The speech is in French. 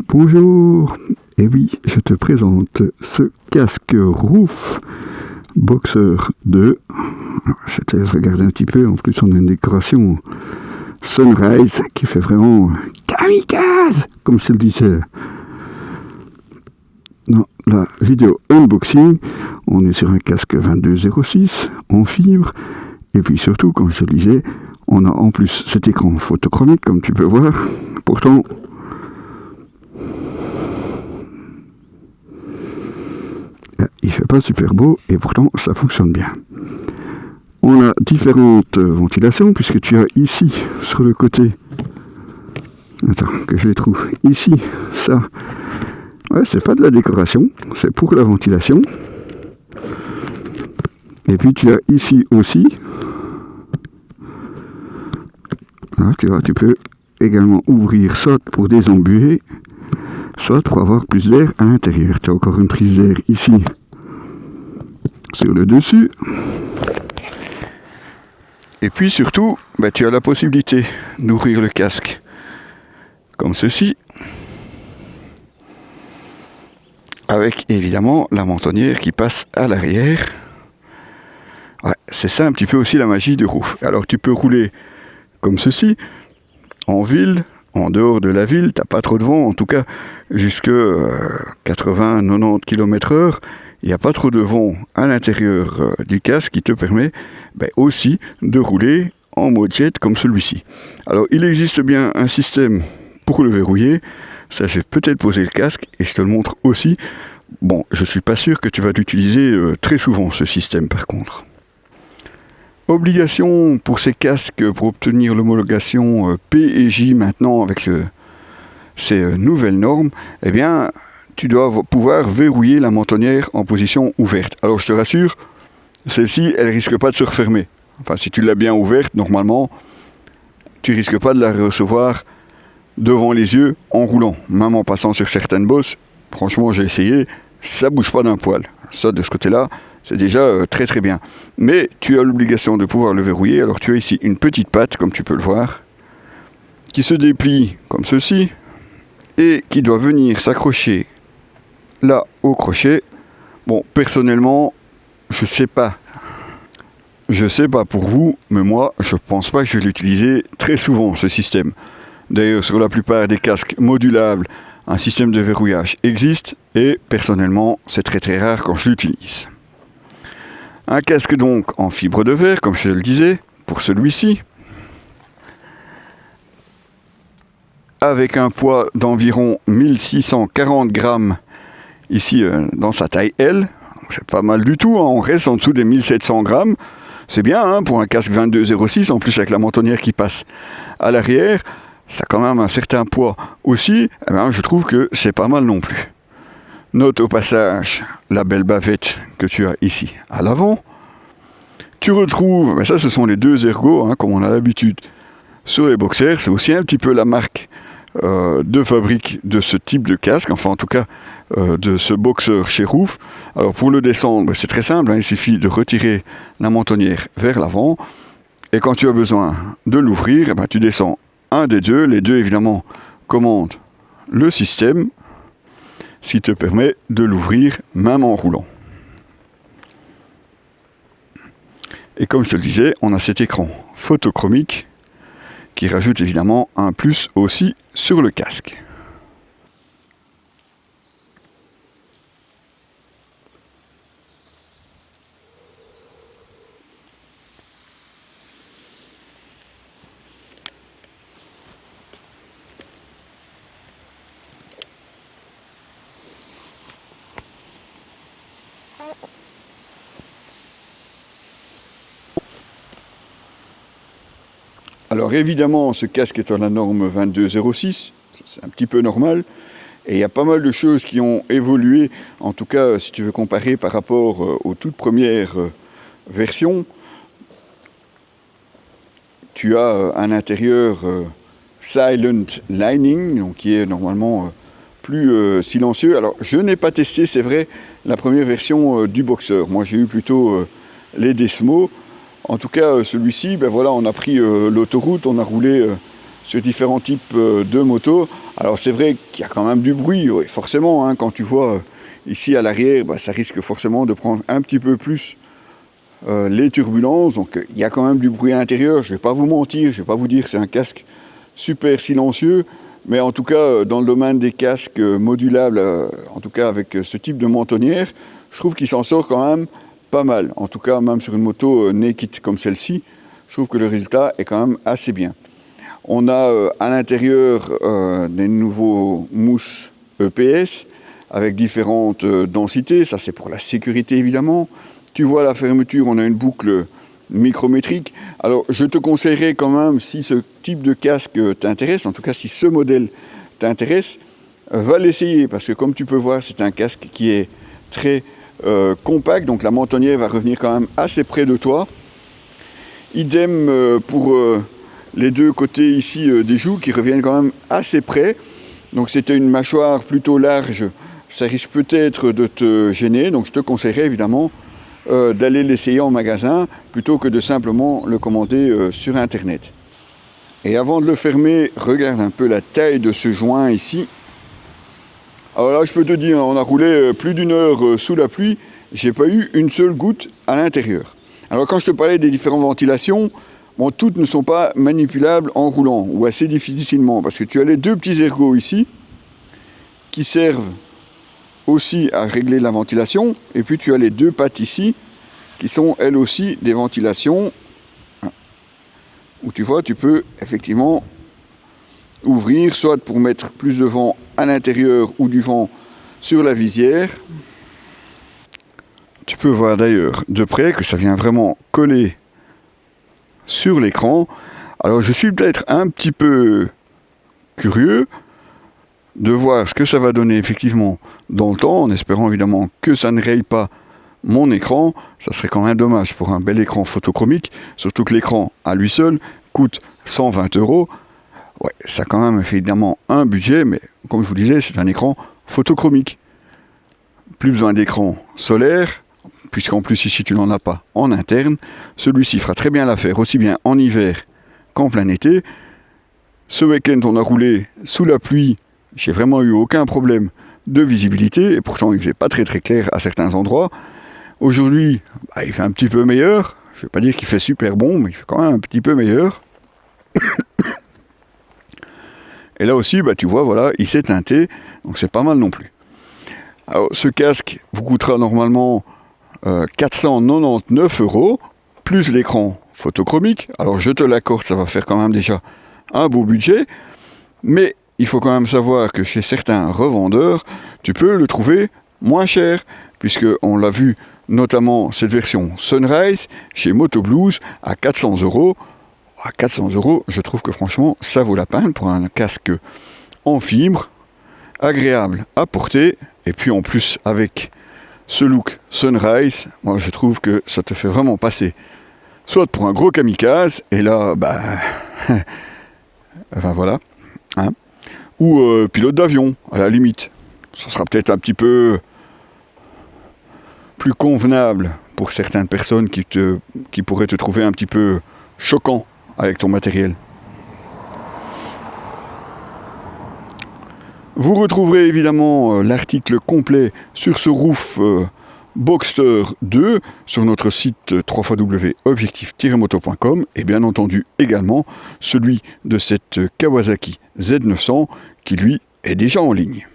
Bonjour, et oui, je te présente ce casque Roof Boxer 2. Je te laisse regarder un petit peu, en plus on a une décoration Sunrise qui fait vraiment kamikaze, comme je le disais dans la vidéo unboxing. On est sur un casque 2206 en fibre, et puis surtout, comme je le disais, on a en plus cet écran photochromique, comme tu peux voir. Pourtant, il fait pas super beau, et pourtant ça fonctionne bien. On a différentes ventilations, puisque tu as ici, sur le côté, attends, que je les trouve, ici, ça, ouais, c'est pas de la décoration, c'est pour la ventilation. Et puis tu as ici aussi, là, tu vois, tu peux également ouvrir soit pour désembuer, soit pour avoir plus d'air à l'intérieur. Tu as encore une prise d'air ici, sur le dessus. Et puis surtout, tu as la possibilité d'ouvrir le casque comme ceci, avec évidemment la mentonnière qui passe à l'arrière. Ouais, c'est ça un petit peu aussi la magie du Roof. Alors tu peux rouler comme ceci, en ville, en dehors de la ville, t'as pas trop de vent, en tout cas jusque 80-90 km/h. Il n'y a pas trop de vent à l'intérieur du casque qui te permet aussi de rouler en mode jet comme celui-ci. Alors il existe bien un système pour le verrouiller. Ça, je vais peut-être poser le casque et je te le montre aussi. Bon, je suis pas sûr que tu vas l'utiliser très souvent, ce système par contre. Obligation pour ces casques pour obtenir l'homologation P et J maintenant avec ces nouvelles normes, eh bien, tu dois pouvoir verrouiller la mentonnière en position ouverte. Alors je te rassure, celle-ci, elle risque pas de se refermer. Enfin, si tu l'as bien ouverte, normalement, tu risques pas de la recevoir devant les yeux en roulant. Même en passant sur certaines bosses, franchement, j'ai essayé, ça bouge pas d'un poil. Ça, de ce côté-là, c'est déjà très très bien. Mais tu as l'obligation de pouvoir le verrouiller. Alors tu as ici une petite patte, comme tu peux le voir, qui se déplie comme ceci, et qui doit venir s'accrocher là au crochet. Bon, personnellement, je sais pas pour vous, mais moi, je pense pas que je vais l'utiliser très souvent, ce système. D'ailleurs, sur la plupart des casques modulables, un système de verrouillage existe, et personnellement, c'est très très rare quand je l'utilise. Un casque donc en fibre de verre, comme je le disais, pour celui-ci, avec un poids d'environ 1640 grammes ici dans sa taille L. C'est pas mal du tout, hein. On reste en dessous des 1700 grammes. C'est bien pour un casque 2206, en plus avec la mentonnière qui passe à l'arrière. Ça a quand même un certain poids aussi. Je trouve que c'est pas mal non plus. Note au passage la belle bavette que tu as ici à l'avant. Tu retrouves, ça ce sont les deux ergots, comme on a l'habitude sur les boxers. C'est aussi un petit peu la marque de fabrique de ce type de casque, enfin en tout cas de ce boxer chez Roof. Alors pour le descendre, c'est très simple, il suffit de retirer la mentonnière vers l'avant, et quand tu as besoin de l'ouvrir, tu descends un des deux. Les deux évidemment commandent le système, ce qui te permet de l'ouvrir même en roulant. Et comme je te le disais, on a cet écran photochromique qui rajoute évidemment un plus aussi sur le casque. Alors évidemment, ce casque est à la norme 2206, c'est un petit peu normal, et il y a pas mal de choses qui ont évolué, en tout cas si tu veux comparer par rapport aux toutes premières versions. Tu as un intérieur Silent Lining, donc qui est normalement plus silencieux. Alors je n'ai pas testé, c'est vrai, la première version du Boxer. Moi j'ai eu plutôt les Desmo. En tout cas, celui-ci, on a pris l'autoroute, on a roulé sur différents types de motos. Alors c'est vrai qu'il y a quand même du bruit, oui, forcément, hein, quand tu vois ici à l'arrière, ça risque forcément de prendre un petit peu plus les turbulences, donc il y a quand même du bruit à l'intérieur. Je ne vais pas vous mentir, je ne vais pas vous dire que c'est un casque super silencieux, mais en tout cas dans le domaine des casques modulables, en tout cas avec ce type de mentonnière, je trouve qu'il s'en sort quand même pas mal. En tout cas même sur une moto naked comme celle-ci, je trouve que le résultat est quand même assez bien. On a à l'intérieur des nouveaux mousses EPS avec différentes densités, ça c'est pour la sécurité évidemment. Tu vois à la fermeture, on a une boucle micrométrique. Alors je te conseillerais quand même, si ce type de casque t'intéresse, en tout cas si ce modèle t'intéresse, va l'essayer, parce que comme tu peux voir, c'est un casque qui est très compact, donc la mentonnière va revenir quand même assez près de toi. Idem pour les deux côtés ici des joues qui reviennent quand même assez près. Donc c'était une mâchoire plutôt large, ça risque peut-être de te gêner, donc je te conseillerais évidemment d'aller l'essayer en magasin plutôt que de simplement le commander sur internet. Et avant de le fermer, regarde un peu la taille de ce joint ici. Alors là je peux te dire, on a roulé plus d'1 heure sous la pluie, j'ai pas eu une seule goutte à l'intérieur. Alors quand je te parlais des différentes ventilations, toutes ne sont pas manipulables en roulant ou assez difficilement, parce que tu as les deux petits ergots ici qui servent aussi à régler la ventilation, et puis tu as les deux pattes ici qui sont elles aussi des ventilations où tu vois, tu peux effectivement ouvrir soit pour mettre plus de vent à l'intérieur ou du vent sur la visière. Tu peux voir d'ailleurs de près que ça vient vraiment coller sur l'écran. Alors je suis peut-être un petit peu curieux de voir ce que ça va donner effectivement dans le temps, en espérant évidemment que ça ne raye pas mon écran. Ça serait quand même dommage pour un bel écran photochromique, surtout que l'écran à lui seul coûte 120 €. Ouais, ça a quand même évidemment un budget, mais comme je vous disais, c'est un écran photochromique. Plus besoin d'écran solaire, puisqu'en plus ici tu n'en as pas en interne. Celui-ci fera très bien l'affaire, aussi bien en hiver qu'en plein été. Ce week-end on a roulé sous la pluie, j'ai vraiment eu aucun problème de visibilité, et pourtant il faisait pas très très clair à certains endroits. Aujourd'hui, il fait un petit peu meilleur, je ne vais pas dire qu'il fait super bon, mais il fait quand même un petit peu meilleur. Et là aussi, tu vois, voilà, il s'est teinté, donc c'est pas mal non plus. Alors, ce casque vous coûtera normalement 499 €, plus l'écran photochromique. Alors je te l'accorde, ça va faire quand même déjà un beau budget, mais il faut quand même savoir que chez certains revendeurs, tu peux le trouver moins cher, puisqu'on l'a vu notamment cette version Sunrise chez Motoblues à 400 €. À 400 €, je trouve que franchement, ça vaut la peine pour un casque en fibre, agréable à porter, et puis en plus avec ce look Sunrise, moi je trouve que ça te fait vraiment passer soit pour un gros kamikaze, et là, enfin voilà, hein, ou pilote d'avion, à la limite. Ça sera peut-être un petit peu plus convenable pour certaines personnes qui pourraient te trouver un petit peu choquant avec ton matériel. Vous retrouverez évidemment l'article complet sur ce roof Boxster 2 sur notre site www.objectif-moto.com, et bien entendu également celui de cette Kawasaki Z900 qui lui est déjà en ligne.